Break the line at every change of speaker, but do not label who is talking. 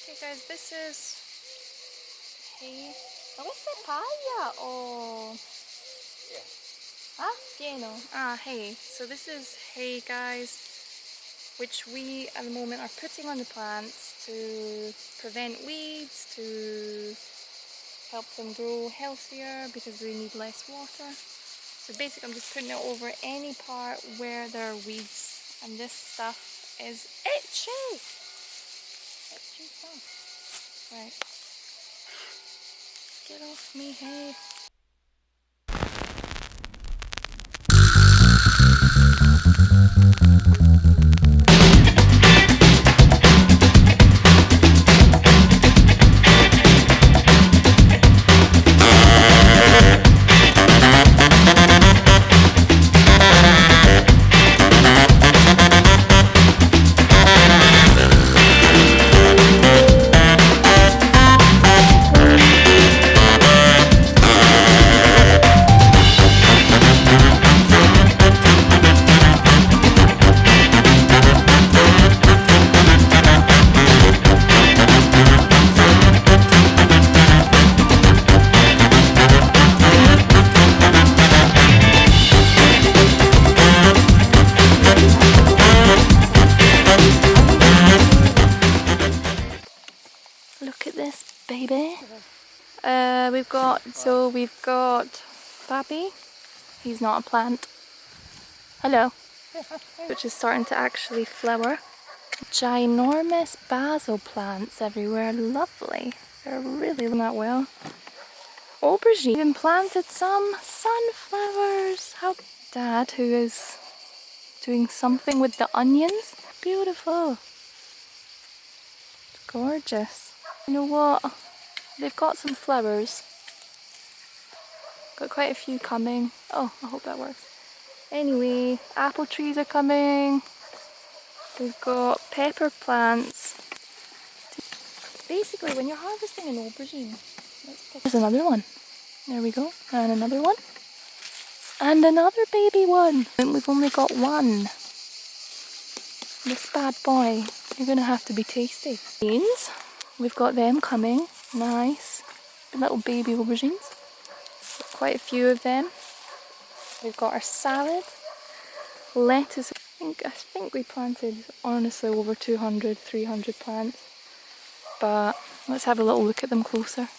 Hey guys, this is hay. ¿No es papaya o? Ah, pieno. Ah, hay. So this is hay, guys, which we at the moment are putting on the plants to prevent weeds, to help them grow healthier because they need less water. So basically I'm just putting it over any part where there are weeds, and this stuff is itchy! Itchy stuff. Right. Get off me, hay. Look at this, baby. We've got Baby. He's not a plant. Hello. Which is starting to actually flower. Ginormous basil plants everywhere. Lovely. They're really doing that well. Aubergine. Even planted some sunflowers. How Dad, who is doing something with the onions. Beautiful. It's gorgeous. You know what? They've got some flowers. Got quite a few coming. Oh, I hope that works. Anyway, apple trees are coming. We've got pepper plants. Basically, when you're harvesting an aubergine, there's another one. There we go. And another one. And another baby one. And we've only got one. This bad boy. You're going to have to be tasty. Beans. We've got them coming. Nice. Little baby aubergines. Quite a few of them. We've got our salad, lettuce. I think we planted honestly over 200, 300 plants. But let's have a little look at them closer.